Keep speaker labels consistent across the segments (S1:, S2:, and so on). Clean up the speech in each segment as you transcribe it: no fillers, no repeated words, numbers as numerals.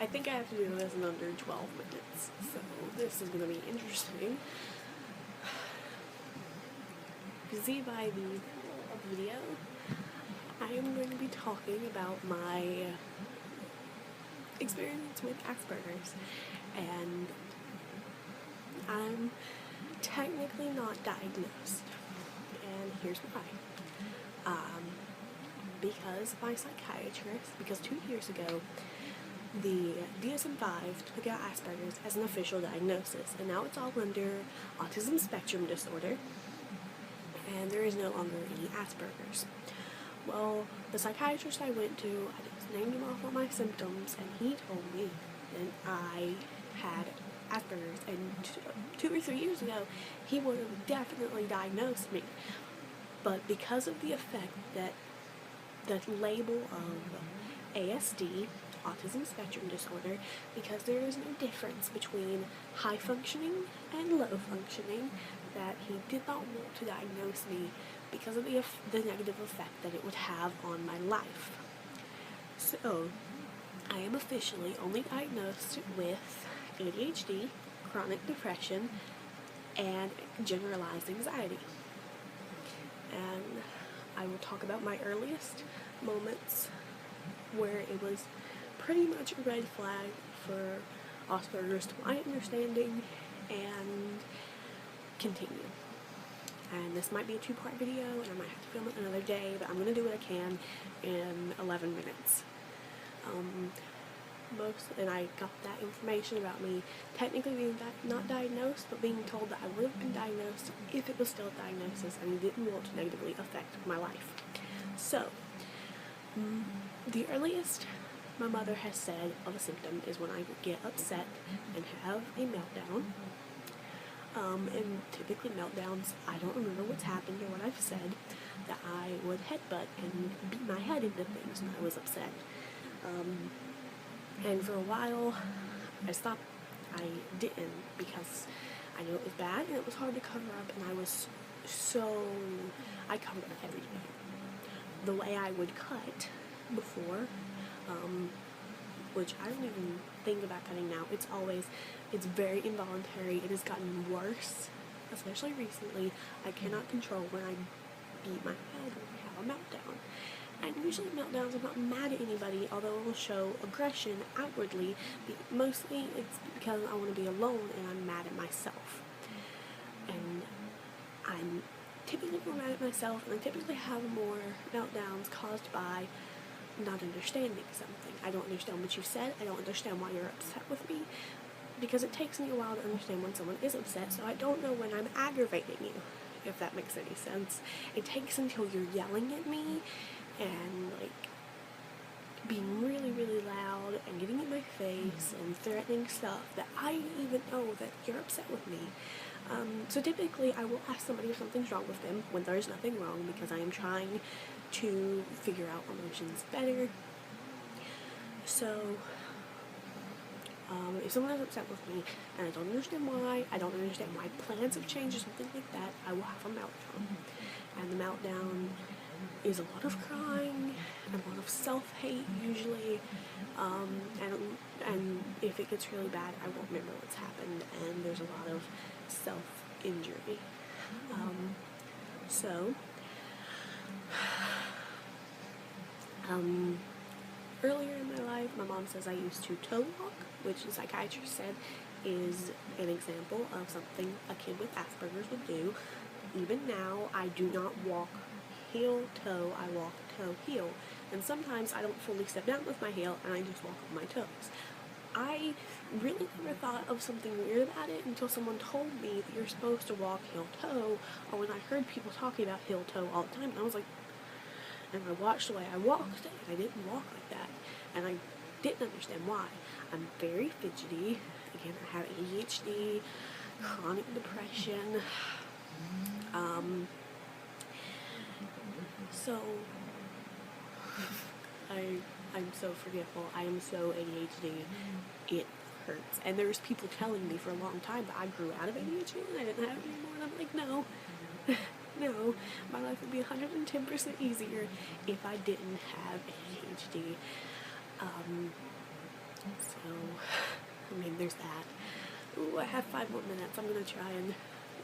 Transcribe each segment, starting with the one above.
S1: I think I have to do this in under 12 minutes, so this is going to be interesting. You see by the video, I am going to be talking about my experience with Aspergers, and I'm technically not diagnosed, and here's why. Because my psychiatrist, because 2 years ago, the DSM-5 took out Asperger's as an official diagnosis, and now it's all under autism spectrum disorder, and there is no longer any Asperger's. Well, the psychiatrist I went to, I just named him off all my symptoms, and he told me that I had Asperger's, and 2 or 3 years ago, he would have definitely diagnosed me. But because of the effect that the label of ASD, autism spectrum disorder, because there is no difference between high functioning and low functioning, that he did not want to diagnose me because of the negative effect that it would have on my life. So, I am officially only diagnosed with ADHD, chronic depression, and generalized anxiety. And I will talk about my earliest moments where it was pretty much a red flag for Asperger's to my understanding, and continue. And this might be a 2-part video, and I might have to film it another day, but I'm going to do what I can in 11 minutes. And I got that information about me technically being not diagnosed, but being told that I would have been diagnosed if it was still a diagnosis, and he didn't want to negatively affect my life. So, the earliest my mother has said of a symptom is when I would get upset and have a meltdown. And typically meltdowns, I don't remember what's happened or what I've said, that I would headbutt and beat my head into things when I was upset. And for a while, I stopped. I didn't, because I knew it was bad and it was hard to cover up, and I covered up everything. The way I would cut before, which I don't even think about cutting now, it's very involuntary. It has gotten worse, especially recently. I cannot control when I beat my head or have a meltdown. And usually meltdowns, I'm not mad at anybody, although it will show aggression outwardly. Mostly it's because I want to be alone and I'm mad at myself. And I'm typically more mad at myself, and I typically have more meltdowns caused by not understanding something. I don't understand what you said. I don't understand why you're upset with me, because it takes me a while to understand when someone is upset, so I don't know when I'm aggravating you, if that makes any sense. It takes until you're yelling at me and being really, really loud and getting in my face and threatening stuff that I even know that you're upset with me. So typically I will ask somebody if something's wrong with them when there's nothing wrong, because I am trying to figure out emotions better. So if someone is upset with me and I don't understand why, I don't understand why plans have changed or something like that, I will have a meltdown. And the meltdown is a lot of crying and a lot of self-hate usually, and if it gets really bad, I won't remember what's happened, and there's a lot of self-injury. Earlier in my life, my mom says I used to toe walk, which the psychiatrist said is an example of something a kid with Asperger's would do. Even now, I do not walk heel-toe, I walk toe-heel. And sometimes I don't fully step down with my heel and I just walk with my toes. I really never thought of something weird about it until someone told me that you're supposed to walk heel-toe, or when I heard people talking about heel-toe all the time, and I was like, and I watched the way I walked, and I didn't walk like that, and I didn't understand why. I'm very fidgety. Again, I have ADHD, chronic depression, so I'm so forgetful. I am so ADHD. It hurts. And there's people telling me for a long time that I grew out of ADHD and I didn't have it anymore. And I'm like, no. No. My life would be 110% easier if I didn't have ADHD. So, I mean, there's that. Ooh, I have 5 more minutes. I'm going to try and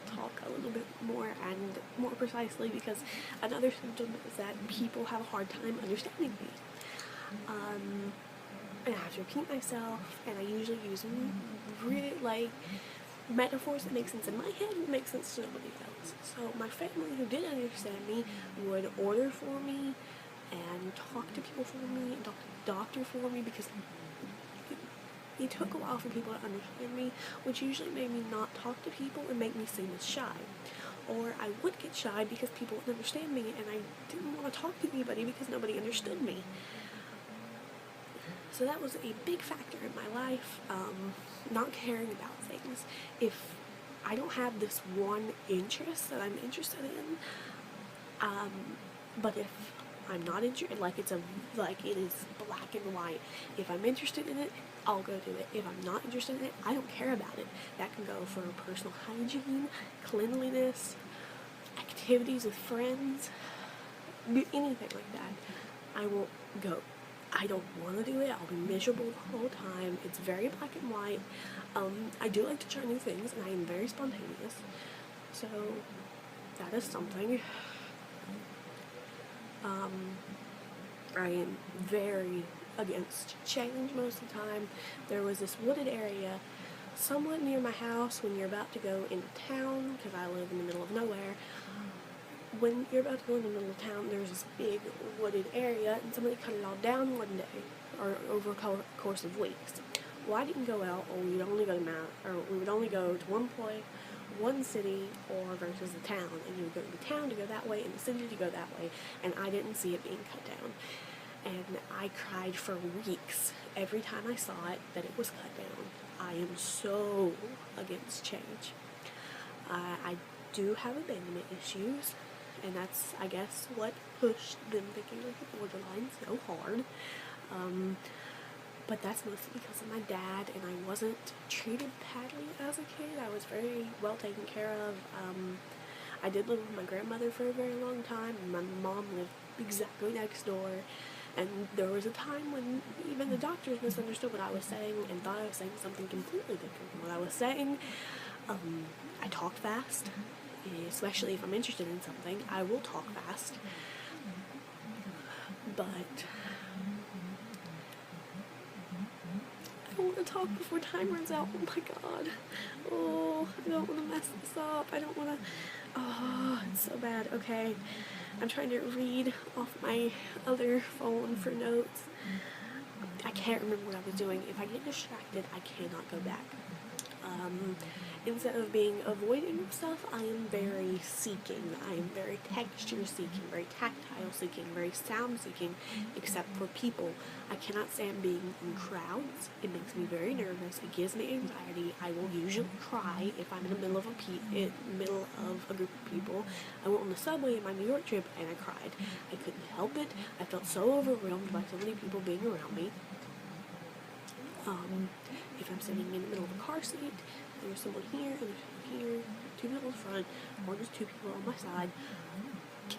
S1: talk a little bit more and more precisely, because another symptom is that people have a hard time understanding me. And I have to repeat myself, and I usually use really, like, metaphors that make sense in my head and make sense to somebody else. So my family, who did understand me, would order for me and talk to people for me and talk to the doctor for me, because it took a while for people to understand me, which usually made me not talk to people and make me seem as shy. Or I would get shy because people wouldn't understand me, and I didn't want to talk to anybody because nobody understood me. So that was a big factor in my life, not caring about things. If I don't have this one interest that I'm interested in, but if I'm not interested, like it is black and white. If I'm interested in it, I'll go do it. If I'm not interested in it, I don't care about it. That can go for personal hygiene, cleanliness, activities with friends, anything like that. I won't go. I don't want to do it. I'll be miserable the whole time. It's very black and white. I do like to try new things, and I am very spontaneous. So that is something. I am very against change most of the time. There was this wooded area somewhat near my house when you're about to go into town, because I live in the middle of nowhere. When you're about to go in the middle of town, there's this big wooded area, and somebody cut it all down one day, or over a course of weeks. Well, I didn't go out, or we would only go to one point, one city, or versus the town, and you would go to the town to go that way, and the city to go that way, and I didn't see it being cut down. And I cried for weeks every time I saw it that it was cut down. I am so against change. I do have abandonment issues, and that's, I guess, what pushed them thinking like the borderline so hard. But that's mostly because of my dad, and I wasn't treated badly as a kid. I was very well taken care of. I did live with my grandmother for a very long time, and my mom lived exactly next door. And there was a time when even the doctors misunderstood what I was saying and thought I was saying something completely different from what I was saying. I talk fast, especially if I'm interested in something. I will talk fast. But I don't want to talk before time runs out. Oh my god. Oh, I don't want to mess this up. I don't want to... Oh, it's so bad. Okay. I'm trying to read off my other phone for notes. I can't remember what I was doing. If I get distracted, I cannot go back. Instead of being avoiding stuff, I am very seeking. I am very texture seeking, very tactile seeking, very sound seeking, except for people. I cannot stand being in crowds. It makes me very nervous. It gives me anxiety. I will usually cry if I'm in the middle of a group of people. I went on the subway in my New York trip and I cried. I couldn't help it. I felt so overwhelmed by so many people being around me. If I'm sitting in the middle of a car seat, there's someone here, and there's someone here, 2 people in front, or just 2 people on my side, I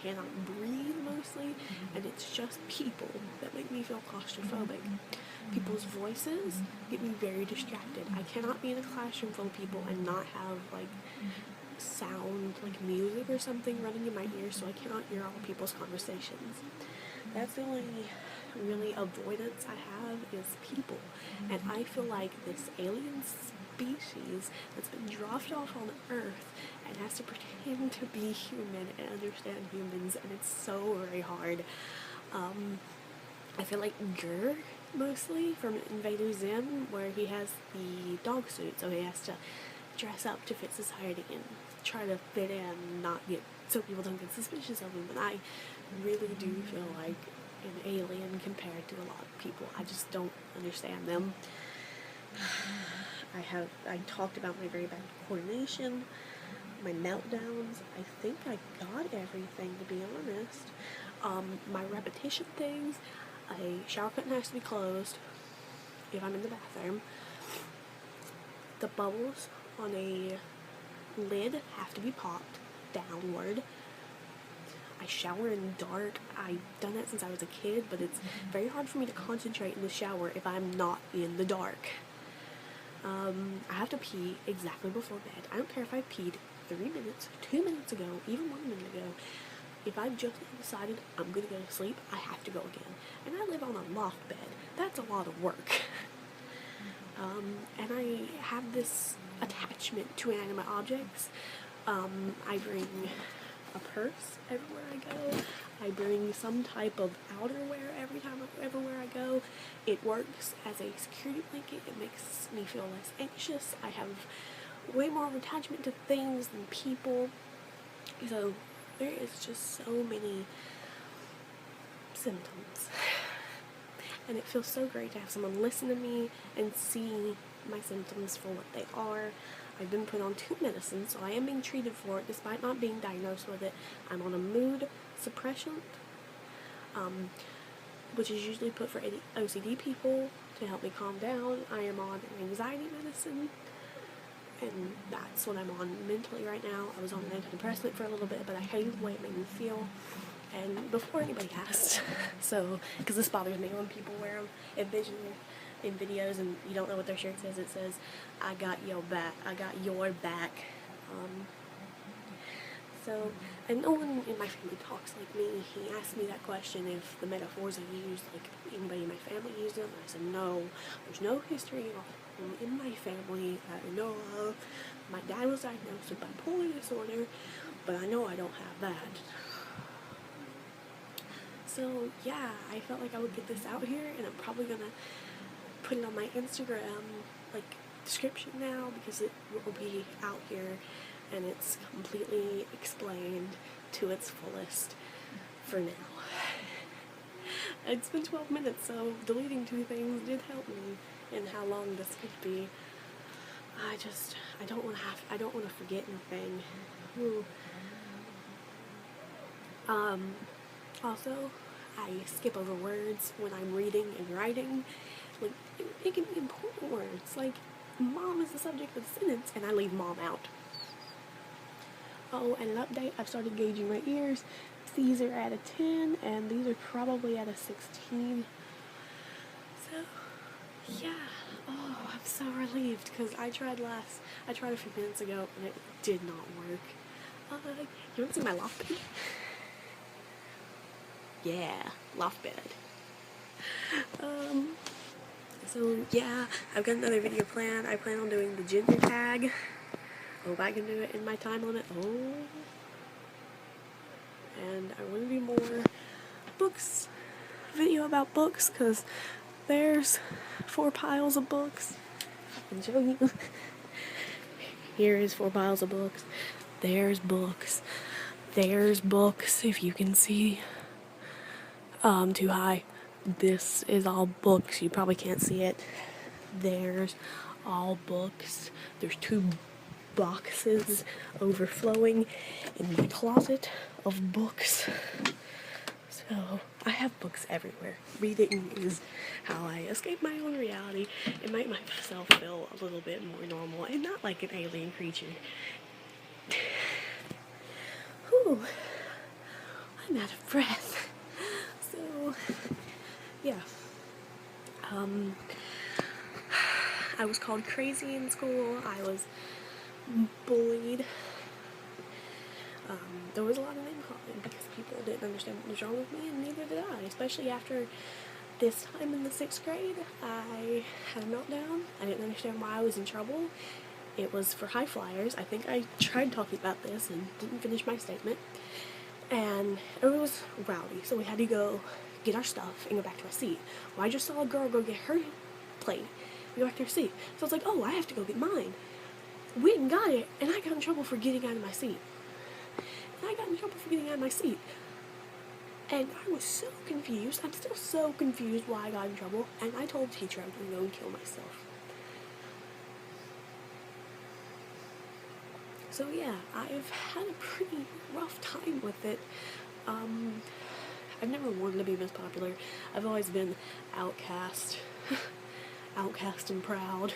S1: cannot breathe mostly, and it's just people that make me feel claustrophobic. People's voices get me very distracted. I cannot be in a classroom full of people and not have, like, sound, like music or something running in my ears, so I cannot hear all people's conversations. That's the only really avoidance I have is people. And I feel like this alien species that's been dropped off on Earth and has to pretend to be human and understand humans, and it's so very hard. I feel like Gur, mostly, from Invader Zim, where he has the dog suit, so he has to dress up to fit society and try to fit in, not get, so people don't get suspicious of him. And I really do feel like an alien compared to a lot of people. I just don't understand them. I talked about my very bad coordination, my meltdowns. I think I got everything, to be honest. My repetition things, a shower curtain has to be closed if I'm in the bathroom. The bubbles on a lid have to be popped downward. I shower in the dark. I've done that since I was a kid, but it's very hard for me to concentrate in the shower if I'm not in the dark. I have to pee exactly before bed. I don't care if I peed 3 minutes, 2 minutes ago, even 1 minute ago. If I've just decided I'm gonna go to sleep, I have to go again. And I live on a loft bed. That's a lot of work. And I have this attachment to inanimate objects. I bring a purse everywhere I go. I bring some type of outerwear everywhere I go. It works as a security blanket. It makes me feel less anxious. I have way more of an attachment to things than people. So there is just so many symptoms. And it feels so great to have someone listen to me and see my symptoms for what they are. I've been put on 2 medicines, so I am being treated for it despite not being diagnosed with it. I'm on a mood suppressant, which is usually put for OCD people to help me calm down. I am on anxiety medicine, and that's what I'm on mentally right now. I was on an antidepressant for a little bit, but I hated the way it made me feel. And before anybody asked, so, because this bothers me when people wear them in videos and you don't know what their shirt says. It says, I got your back. So, and no one in my family talks like me. He asked me that question if the metaphors I used, like anybody in my family used them. And I said, no, there's no history of them in my family that I know of. My dad was diagnosed with bipolar disorder, but I know I don't have that. So yeah, I felt like I would get this out here, and I'm probably gonna put it on my Instagram description now, because it will be out here and it's completely explained to its fullest for now. It's been 12 minutes, so deleting 2 things did help me in how long this could be. I don't want to forget anything. Ooh. Also, I skip over words when I'm reading and writing. Like, it can be important words, like mom is the subject of the sentence, and I leave mom out. Oh, and an update, I've started gauging my ears. These are at a 10, and these are probably at a 16. So, yeah. Oh, I'm so relieved, because I tried a few minutes ago, and it did not work. You want to see my loft bed? Yeah, loft bed. So yeah, I've got another video planned. I plan on doing the gender tag. Hope I can do it in my time limit. Oh. And I want to do more books, video about books, because there's 4 piles of books. I can show you. Here is 4 piles of books. There's books. There's books, if you can see. Too high. This is all books. You probably can't see it. There's all books. There's 2 boxes overflowing in my closet of books. So, I have books everywhere. Reading is how I escape my own reality and make myself feel a little bit more normal and not like an alien creature. Whew. I'm out of breath. So, yeah. I was called crazy in school. I was bullied. There was a lot of name calling because people didn't understand what was wrong with me, and neither did I. Especially after this time in the 6th grade, I had a meltdown. I didn't understand why I was in trouble. It was for high flyers. I think I tried talking about this and didn't finish my statement. And everyone was rowdy, so we had to go get our stuff and go back to our seat. Well, I just saw a girl go get her plate and go back to her seat. So I was like, oh, I have to go get mine. We went and got it, and I got in trouble for getting out of my seat. And I was so confused. I'm still so confused why I got in trouble. And I told the teacher I was going to go and kill myself. So yeah, I've had a pretty rough time with it. I've never wanted to be Miss Popular. I've always been outcast. Outcast and proud.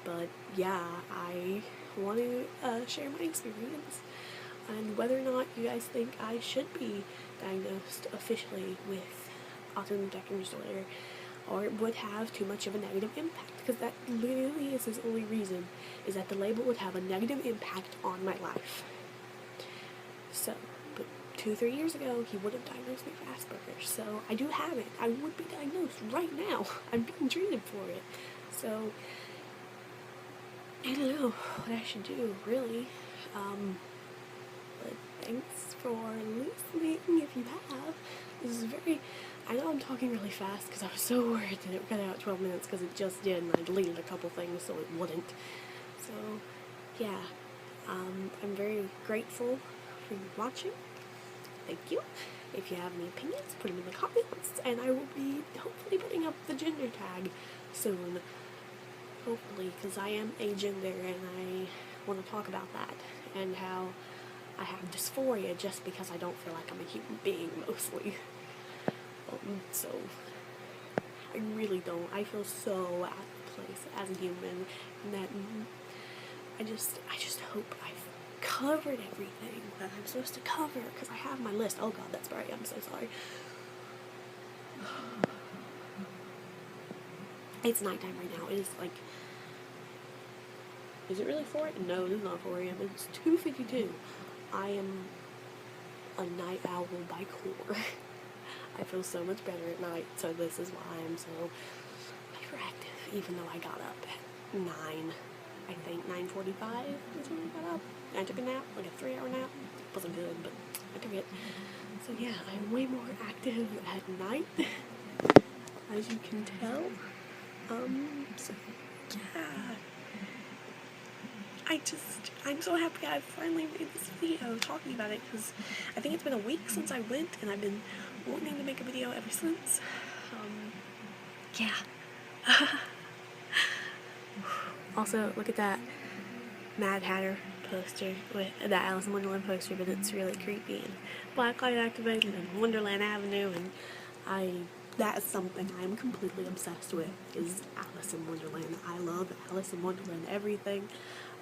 S1: But yeah, I want to share my experience. and whether or not you guys think I should be diagnosed officially with autism spectrum disorder, or it would have too much of a negative impact, because that literally is his only reason, is that the label would have a negative impact on my life. So, but 2-3 years ago, he would have diagnosed me for Aspergers, so I do have it. I would be diagnosed right now. I'm being treated for it. So, I don't know what I should do, really. But thanks for listening, if you have. This is I know I'm talking really fast because I was so worried that it would cut out 12 minutes, because it just did, and I deleted a couple things so it wouldn't. So, yeah, I'm very grateful for you watching. Thank you. If you have any opinions, put them in the comments, and I will be hopefully putting up the gender tag soon. Hopefully, because I am agender, and I want to talk about that, and how I have dysphoria just because I don't feel like I'm a human being, mostly. So, I really don't. I feel so out of place as a human, and that I just hope I've covered everything that I'm supposed to cover, because I have my list. Oh god, that's right, I'm so sorry. It's nighttime right now. It is like, is it really 4 a.m.? No, it is not 4 a.m. It's 2:52. I am a night owl by core. I feel so much better at night, so this is why I'm so hyperactive, even though I got up at 9, I think 9:45 is when I got up. I took a nap, like a 3-hour nap. It wasn't good, but I took it. So yeah, I'm way more active at night, as you can tell. So yeah. I'm so happy I finally made this video talking about it, because I think it's been a week since I went, and I've been wanting to make a video ever since. Yeah. Also, look at that Mad Hatter poster, with that Alice in Wonderland poster, but it's really creepy, and Blacklight activated, and Wonderland Avenue, and that is something I'm completely obsessed with, is Alice in Wonderland. I love Alice in Wonderland everything.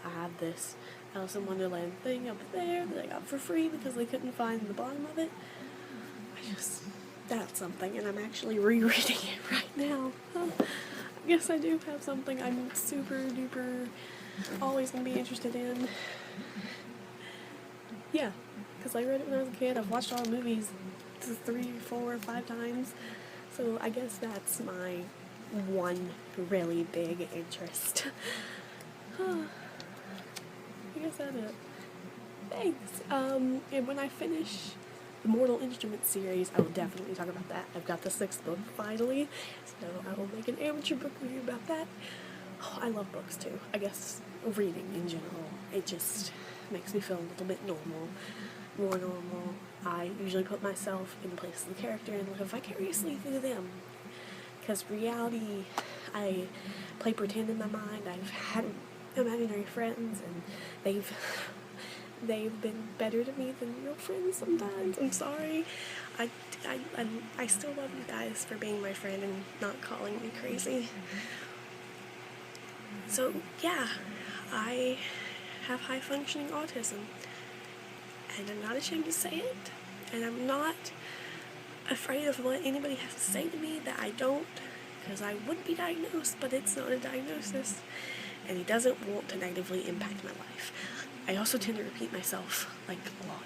S1: I have this Alice in Wonderland thing up there that I got for free because they couldn't find the bottom of it. That's something, and I'm actually rereading it right now. I guess I do have something I'm super duper always going to be interested in. Yeah, because I read it when I was a kid. I've watched all the movies 3, 4, 5 times. So I guess that's my one really big interest. I guess that's it. Thanks. And when I finish the Mortal Instruments series, I will definitely talk about that. I've got the 6th book finally, so I will make an amateur book review about that. Oh, I love books too. I guess reading in general, it just makes me feel a little bit more normal. I usually put myself in the place of the character and live vicariously through them. Because reality, I play pretend in my mind. I've had imaginary friends, and they've been better to me than real friends sometimes. I'm sorry. I still love you guys for being my friend and not calling me crazy. So yeah, I have high functioning autism, and I'm not ashamed to say it, and I'm not afraid of what anybody has to say to me that I don't, because I would be diagnosed, but it's not a diagnosis, and it doesn't want to negatively impact my life. I also tend to repeat myself, like, a lot.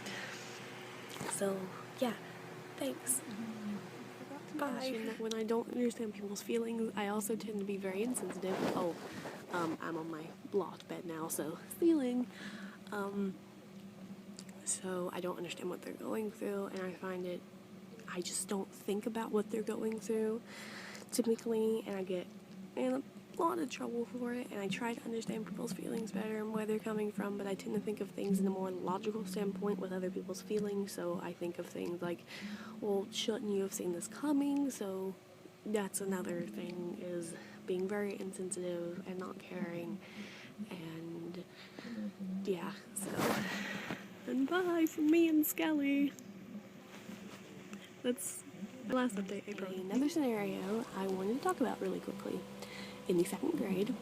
S1: So, yeah, thanks. Bye. When I don't understand people's feelings, I also tend to be very insensitive. Oh, I'm on my loft bed now, so ceiling. So I don't understand what they're going through, and I just don't think about what they're going through, typically, and I get in a lot of trouble for it, and I try to understand people's feelings better and where they're coming from, but I tend to think of things in a more logical standpoint with other people's feelings, so I think of things like, well, shouldn't you have seen this coming? So that's another thing, is being very insensitive and not caring, and yeah, so, and bye from me and Skelly. That's my last update, April. Another scenario I wanted to talk about really quickly in the second grade,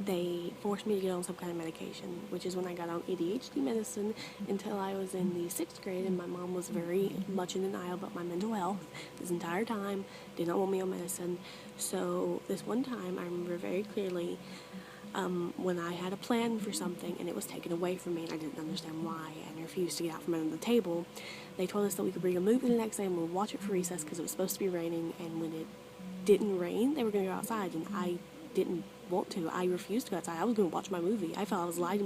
S1: they forced me to get on some kind of medication, which is when I got on ADHD medicine until I was in the sixth grade, and my mom was very much in denial about my mental health this entire time, did not want me on medicine. So this one time, I remember very clearly when I had a plan for something and it was taken away from me and I didn't understand why and I refused to get out from under the table. They told us that we could bring a movie the next day and we'll watch it for recess because it was supposed to be raining, and when it didn't rain, they were going to go outside, and I didn't want to. I refused to go outside. I was going to watch my movie. I felt I was lied